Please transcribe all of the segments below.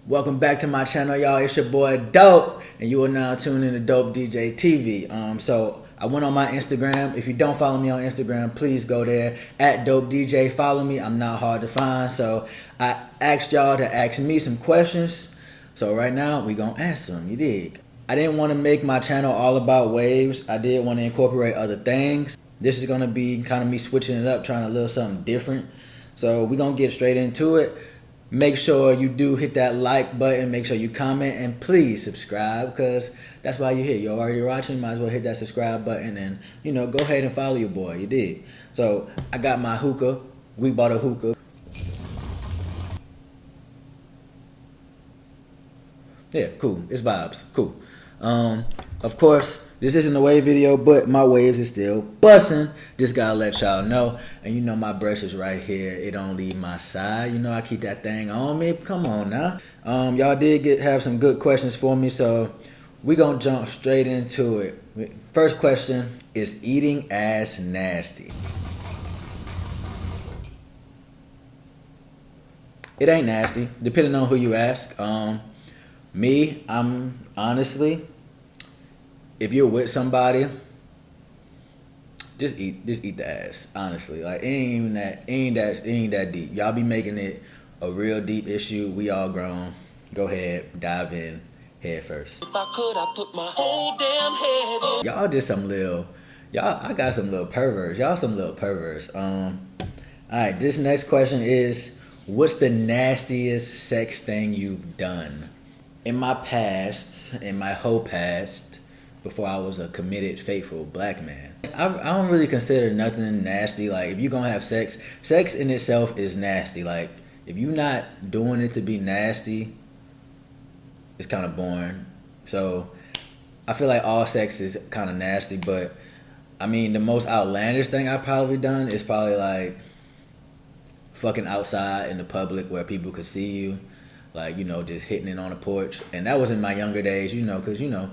Welcome back to my channel, y'all. It's your boy Dope, and you are now tuned in to Dope DJ TV. So I went on my Instagram. If you don't follow me on Instagram, please go there at Dope DJ. Follow me. I'm not hard to find. So I asked y'all to ask me some questions. So right now we gonna answer them. You dig? I didn't want to make my channel all about waves. I did want to incorporate other things. This is gonna be kind of me switching it up, trying a little something different. So we gonna get straight into it. Make sure you do hit that like button. Make sure you comment, and please subscribe, because that's why you're here. You're already watching. Might as well hit that subscribe button and, you know, go ahead and follow your boy. You did. So I got my hookah. We bought a hookah. Yeah, cool. It's vibes. Cool. Of course, this isn't a wave video, but my waves is still bussin'. Just gotta let y'all know. And you know my brush is right here. It don't leave my side. You know I keep that thing on me. Come on now. Y'all did have some good questions for me, so we gonna jump straight into it. First question: is eating ass nasty? It ain't nasty, depending on who you ask. Me, I'm honestly, if you're with somebody, just eat the ass. Honestly, like it ain't that deep. Y'all be making it a real deep issue. We all grown. Go ahead, dive in head first. If I could, I put my whole damn head in. Y'all just some little, I got some little perverts. Y'all some little perverts. All right, this next question is: what's the nastiest sex thing you've done? In my past, in my whole past, before I was a committed, faithful black man, I don't really consider nothing nasty. Like, if you're gonna have sex in itself is nasty. Like, if you're not doing it to be nasty, it's kind of boring. So I feel like all sex is kind of nasty. But I mean, the most outlandish thing I've probably done is probably like fucking outside in the public where people could see you. Like, you know, just hitting it on the porch. And that was in my younger days, you know, because, you know,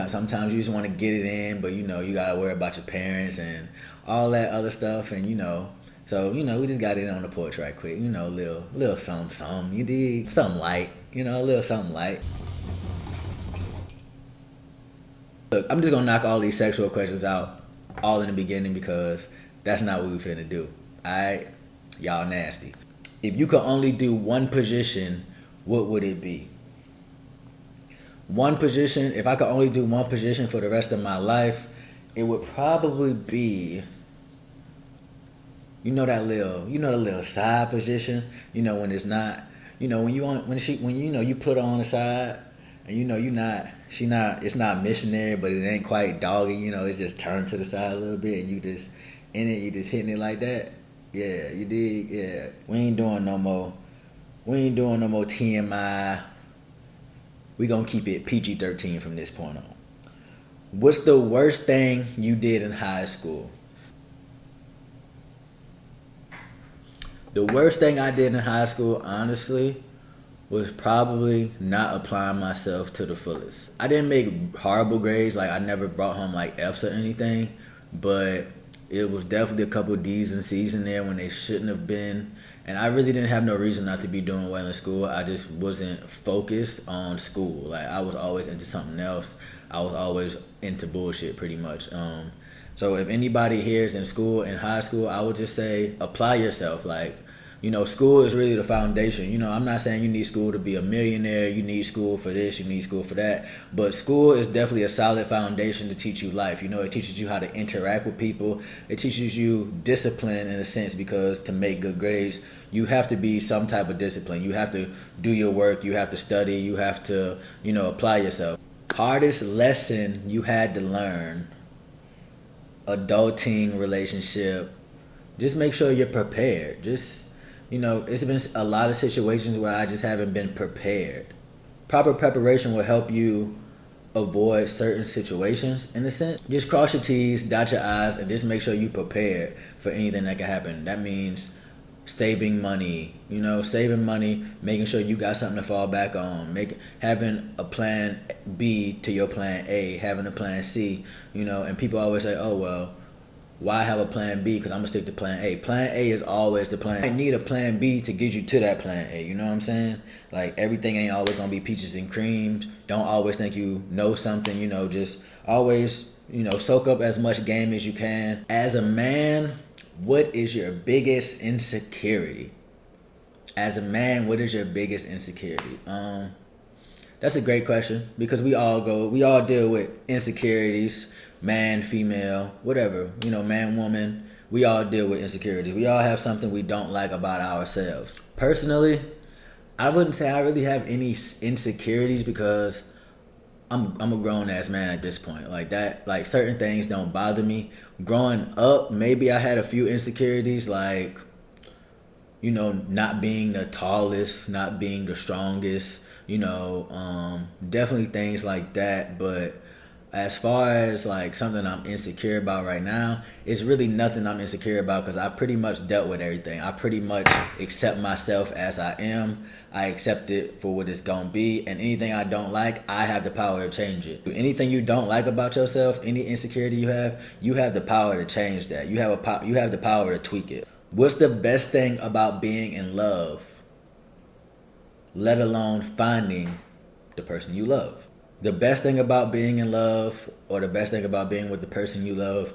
sometimes you just want to get it in, but, you know, you got to worry about your parents and all that other stuff. And, you know, so, you know, we just got it on the porch right quick. You know, little something, you dig? Something light, you know, a little something light. Look, I'm just going to knock all these sexual questions out all in the beginning, because that's not what we finna do. All right? Y'all nasty. If you could only do one position, what would it be? One position, if I could only do one position for the rest of my life, it would probably be, you know, the little side position, you know, when it's not, you know, when you know, you put her on the side and you know it's not missionary, but it ain't quite doggy, you know, it's just turned to the side a little bit and you just hitting it like that. Yeah, you dig? Yeah. We ain't doing no more TMI. We gonna keep it PG-13 from this point on. What's the worst thing you did in high school? The worst thing I did in high school, honestly, was probably not applying myself to the fullest. I didn't make horrible grades, like I never brought home like F's or anything, but it was definitely a couple D's and C's in there when they shouldn't have been. And I really didn't have no reason not to be doing well in school. I just wasn't focused on school. Like, I was always into something else. I was always into bullshit, pretty much. So if anybody here is in school, in high school, I would just say apply yourself. Like, you know, school is really the foundation. You know, I'm not saying you need school to be a millionaire. You need school for this, you need school for that. But school is definitely a solid foundation to teach you life. You know, it teaches you how to interact with people. It teaches you discipline in a sense, because to make good grades, you have to be some type of discipline. You have to do your work. You have to study. You have to, you know, apply yourself. Hardest lesson you had to learn: adulting, relationship. Just make sure you're prepared. Just, you know, it's been a lot of situations where I just haven't been prepared. Proper preparation will help you avoid certain situations, in a sense. Just cross your T's, dot your I's, and just make sure you prepared for anything that can happen. That means saving money, making sure you got something to fall back on, having a plan B to your plan A, having a plan C, you know. And people always say, oh, well, why have a plan B? Because I'm gonna stick to plan A. Plan A is always the plan. I need a plan B to get you to that plan A. You know what I'm saying? Like, everything ain't always gonna be peaches and creams. Don't always think you know something. You know, just always, you know, soak up as much game as you can. As a man, what is your biggest insecurity? As a man, what is your biggest insecurity? That's a great question, because we all deal with insecurities, man, female, whatever, you know, man, woman. We all deal with insecurities. We all have something we don't like about ourselves. Personally, I wouldn't say I really have any insecurities, because I'm a grown ass man at this point. Like that, like certain things don't bother me. Growing up, maybe I had a few insecurities, like, you know, not being the tallest, not being the strongest, you know, definitely things like that. But as far as like something I'm insecure about right now, it's really nothing I'm insecure about, because I pretty much dealt with everything. I pretty much accept myself as I am. I accept it for what it's gonna be, and anything I don't like, I have the power to change it. Anything you don't like about yourself, any insecurity you have the power to change that. You have the power to tweak it. What's the best thing about being in love, let alone finding the person you love? The best thing about being in love, or the best thing about being with the person you love,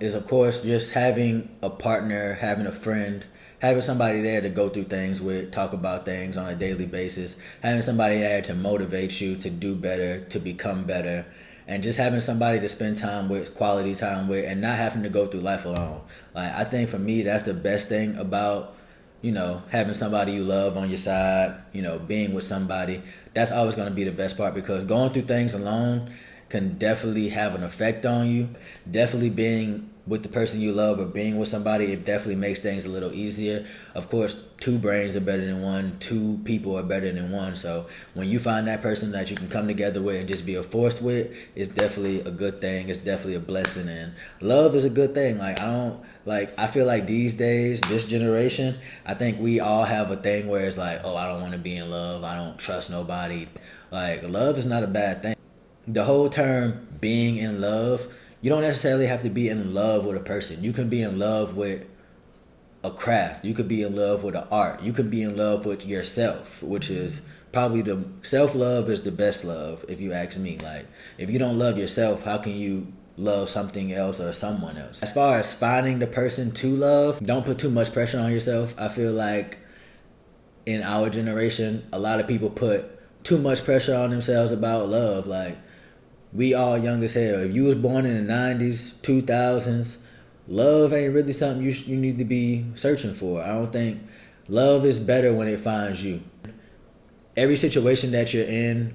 is, of course, just having a partner, having a friend, having somebody there to go through things with, talk about things on a daily basis, having somebody there to motivate you to do better, to become better, and just having somebody to spend time with, quality time with, and not having to go through life alone. Like, I think for me, that's the best thing about, you know, having somebody you love on your side, you know, being with somebody. That's always going to be the best part, because going through things alone can definitely have an effect on you. Definitely being with the person you love, or being with somebody, it definitely makes things a little easier. Of course, 2 brains are better than 1. 2 people are better than 1. So when you find that person that you can come together with and just be a force with, it's definitely a good thing. It's definitely a blessing, and love is a good thing. I feel like these days, this generation, I think we all have a thing where it's like, oh, I don't want to be in love. I don't trust nobody. Like, love is not a bad thing. The whole term being in love, you don't necessarily have to be in love with a person. You can be in love with a craft. You could be in love with an art. You could be in love with yourself, which is probably the self-love is the best love, if you ask me. Like, if you don't love yourself, how can you love something else or someone else? As far as finding the person to love, don't put too much pressure on yourself. I feel like in our generation, a lot of people put too much pressure on themselves about love. Like, we all young as hell. If you was born in the 90s, 2000s, love ain't really something you need to be searching for. I don't think love is better when it finds you. Every situation that you're in,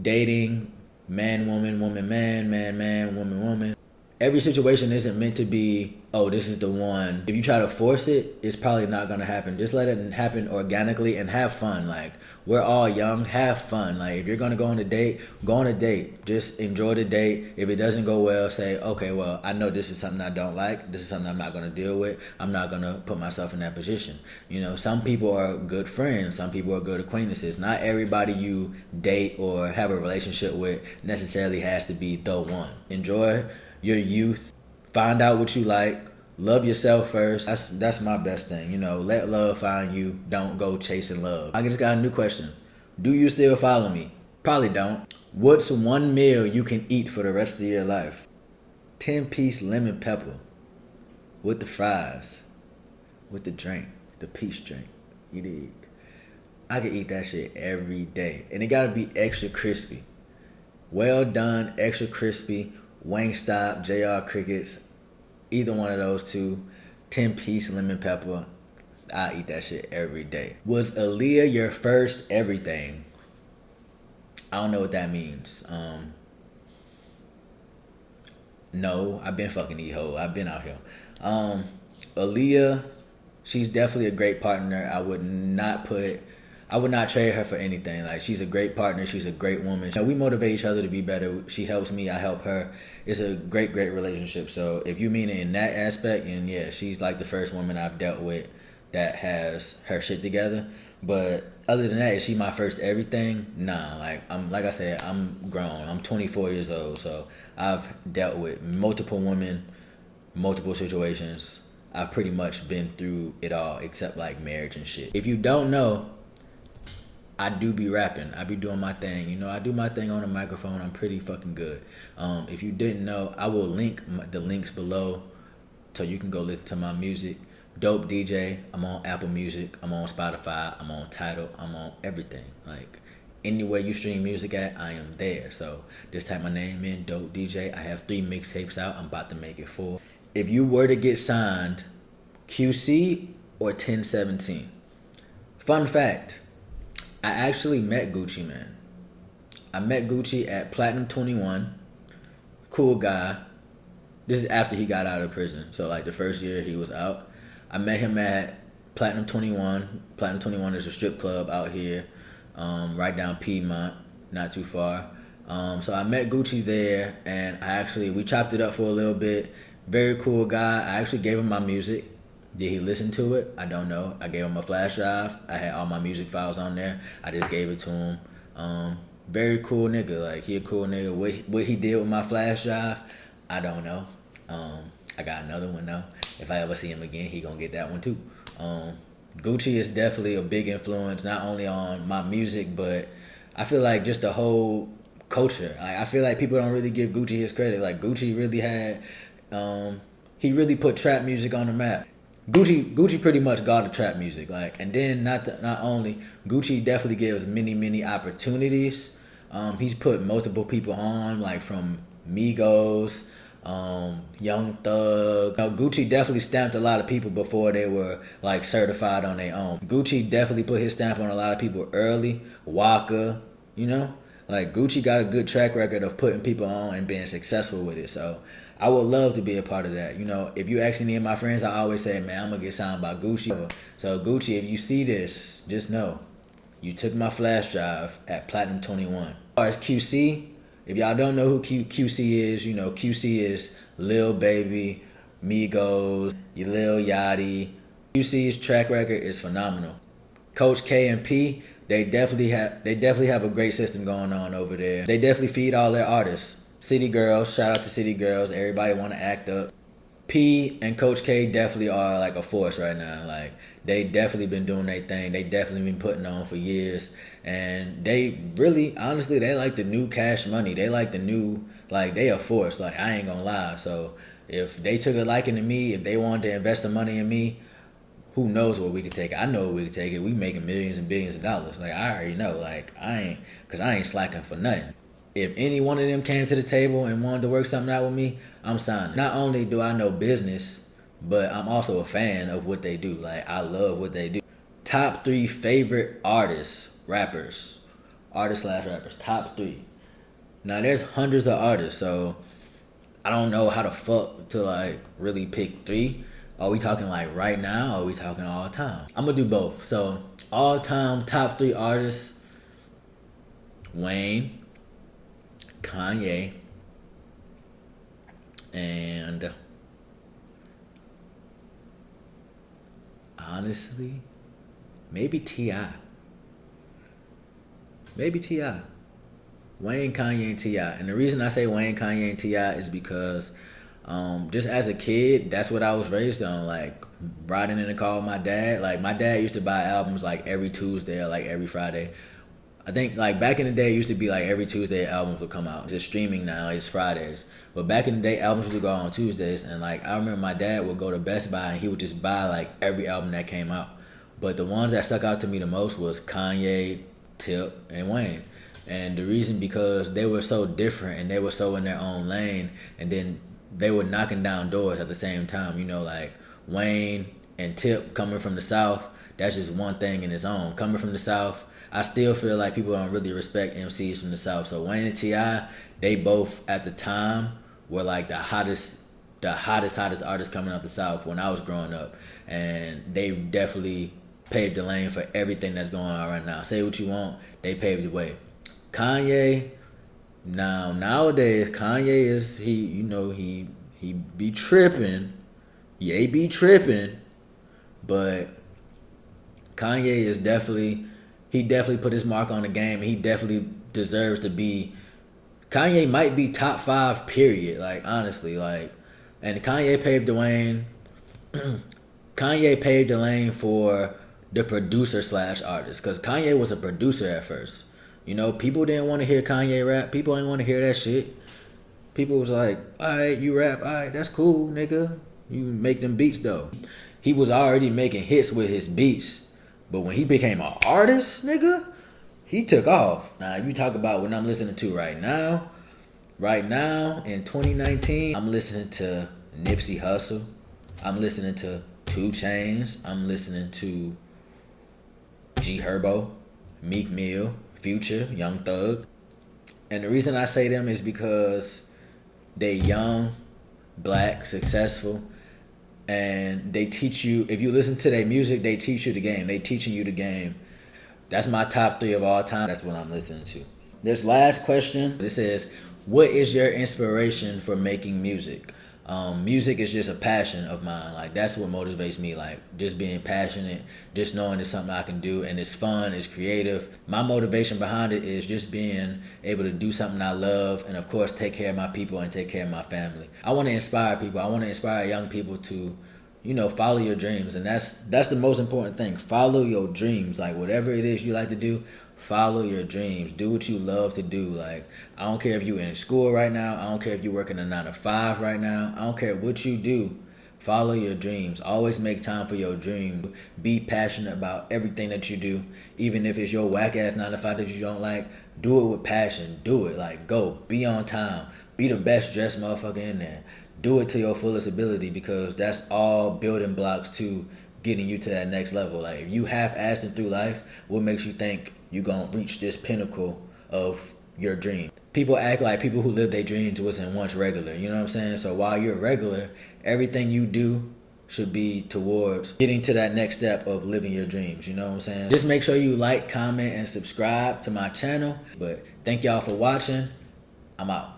dating, man, woman, woman, man, man, man, woman, woman, every situation isn't meant to be, oh, this is the one. If you try to force it, it's probably not going to happen. Just let it happen organically and have fun. Like, we're all young, have fun. Like, if you're going to go on a date, go on a date. Just enjoy the date. If it doesn't go well, say, okay, well, I know this is something I don't like. This is something I'm not going to deal with. I'm not going to put myself in that position. You know, some people are good friends. Some people are good acquaintances. Not everybody you date or have a relationship with necessarily has to be the one. Enjoy your youth. Find out what you like. Love yourself first. That's my best thing. You know, let love find you. Don't go chasing love. I just got a new question. Do you still follow me? Probably don't. What's one meal you can eat for the rest of your life? 10-piece lemon pepper with the fries, with the drink, the peach drink. You dig? I could eat that shit every day. And it gotta be extra crispy. Well done, extra crispy. Wingstop, JR Crickets, either one of those 2, 10-piece lemon pepper. I eat that shit every day. Was Aaliyah your first everything? I don't know what that means. No, I've been fucking E-Ho. I've been out here. Aaliyah, she's definitely a great partner. I would not trade her for anything. Like, she's a great partner. She's a great woman. You know, we motivate each other to be better. She helps me. I help her. It's a great, great relationship. So if you mean it in that aspect, and yeah, she's like the first woman I've dealt with that has her shit together. But other than that, is she my first everything? Nah. Like I said, I'm grown. I'm 24 years old. So I've dealt with multiple women, multiple situations. I've pretty much been through it all except like marriage and shit. If you don't know, I do be rapping. I be doing my thing. You know, I do my thing on the microphone. I'm pretty fucking good. If you didn't know, I will link the links below so you can go listen to my music. Dope DJ. I'm on Apple Music. I'm on Spotify. I'm on Tidal. I'm on everything. Like, anywhere you stream music at, I am there. So just type my name in, Dope DJ. I have 3 mixtapes out. I'm about to make it 4. If you were to get signed, QC or 1017. Fun fact, I actually met Gucci Mane. I met Gucci at Platinum 21. Cool guy. This is after he got out of prison. So like the first year he was out. I met him at Platinum 21. Platinum 21 is a strip club out here, right down Piedmont, not too far. So I met Gucci there, and we chopped it up for a little bit. Very cool guy. I actually gave him my music. Did he listen to it? I don't know. I gave him a flash drive. I had all my music files on there. I just gave it to him. Very cool nigga. Like, he a cool nigga. What he did with my flash drive, I don't know. I got another one though. If I ever see him again, he gonna get that one too. Gucci is definitely a big influence, not only on my music, but I feel like just the whole culture. I feel like people don't really give Gucci his credit. Like, Gucci really had, he really put trap music on the map. Gucci pretty much got the trap music. Like, and then not only, Gucci definitely gives many opportunities. He's put multiple people on, like from Migos, Young Thug. Gucci definitely stamped a lot of people before they were like certified on their own. Gucci definitely put his stamp on a lot of people early. Waka, you know, like Gucci got a good track record of putting people on and being successful with it. So I would love to be a part of that. You know, if you ask any of my friends, I always say, man, I'm gonna get signed by Gucci. So Gucci, if you see this, just know you took my flash drive at Platinum 21. As far as QC, if y'all don't know who QC is, you know, QC is Lil Baby, Migos, Lil Yachty. QC's track record is phenomenal. Coach K and P, they definitely have a great system going on over there. They definitely feed all their artists. City Girls, shout out to City Girls. Everybody want to act up. P and Coach K definitely are like a force right now. Like, they definitely been doing their thing. They definitely been putting on for years. And they really, honestly, they like the new Cash Money. They like the new, like, they a force. Like, I ain't gonna lie. So if they took a liking to me, if they wanted to invest some money in me, who knows where we could take it. I know where we could take it. We making millions and billions of dollars. Like, I already know. Like, I ain't slacking for nothing. If any one of them came to the table and wanted to work something out with me, I'm signing. Not only do I know business, but I'm also a fan of what they do. Like, I love what they do. Top 3 favorite artists, rappers, artists/rappers, top 3. Now, there's hundreds of artists, so I don't know how the fuck to like really pick 3. Are we talking like right now, or are we talking all time? I'm gonna do both. So, all time top 3 artists: Wayne, Kanye, and honestly, maybe T.I. Maybe T.I. Wayne, Kanye, and T.I. And the reason I say Wayne, Kanye, and T.I. is because just as a kid, that's what I was raised on. Like, riding in the car with my dad. Like, my dad used to buy albums like every Tuesday or like every Friday. I think, like, back in the day, it used to be like every Tuesday albums would come out. It's streaming now, it's Fridays. But back in the day, albums would go out on Tuesdays. And like, I remember my dad would go to Best Buy and he would just buy like every album that came out. But the ones that stuck out to me the most was Kanye, Tip, and Wayne. And the reason, because they were so different and they were so in their own lane, and then they were knocking down doors at the same time. You know, like Wayne and Tip coming from the South, that's just one thing in its own. Coming from the South, I still feel like people don't really respect MCs from the South. So Wayne and T.I., they both at the time were like the hottest artists coming out the South when I was growing up. And they definitely paved the lane for everything that's going on right now. Say what you want, they paved the way. Kanye, nowadays, Kanye is, he be tripping. He be tripping. But Kanye is definitely put his mark on the game. He definitely deserves to be, Kanye might be top 5, period. Like, honestly, like, And Kanye paved the lane. Kanye paved the lane for the producer slash artist, because Kanye was a producer at first. You know, people didn't want to hear Kanye rap. People didn't want to hear that shit. People was like, alright, you rap, alright, that's cool, nigga. You make them beats though. He was already making hits with his beats. But when he became an artist, nigga, he took off. Now, if you talk about what I'm listening to right now in 2019, I'm listening to Nipsey Hussle. I'm listening to 2 Chainz. I'm listening to G Herbo, Meek Mill, Future, Young Thug. And the reason I say them is because they young, black, successful, and they teach you, if you listen to their music, they teach you the game. They teaching you the game. That's my top 3 of all time. That's what I'm listening to. This last question, it says, what is your inspiration for making music? Music is just a passion of mine. Like, that's what motivates me. Like, just being passionate, just knowing it's something I can do, and it's fun, it's creative. My motivation behind it is just being able to do something I love, and of course take care of my people and take care of my family. I want to inspire people. I want to inspire young people to, you know, follow your dreams. And that's the most important thing. Follow your dreams. Like, whatever it is you like to do, follow your dreams. Do what you love to do. Like, I don't care if you're in school right now. I don't care if you're working a 9 to 5 right now. I don't care what you do. Follow your dreams. Always make time for your dream. Be passionate about everything that you do. Even if it's your whack ass 9 to 5 that you don't like, do it with passion. Do it. Like, go. Be on time. Be the best dressed motherfucker in there. Do it to your fullest ability, because that's all building blocks to getting you to that next level. Like, if you half-assing through life, what makes you think you're going to reach this pinnacle of your dream? People act like people who live their dreams wasn't once regular. You know what I'm saying? So while you're regular, everything you do should be towards getting to that next step of living your dreams. You know what I'm saying? Just make sure you like, comment, and subscribe to my channel. But thank y'all for watching. I'm out.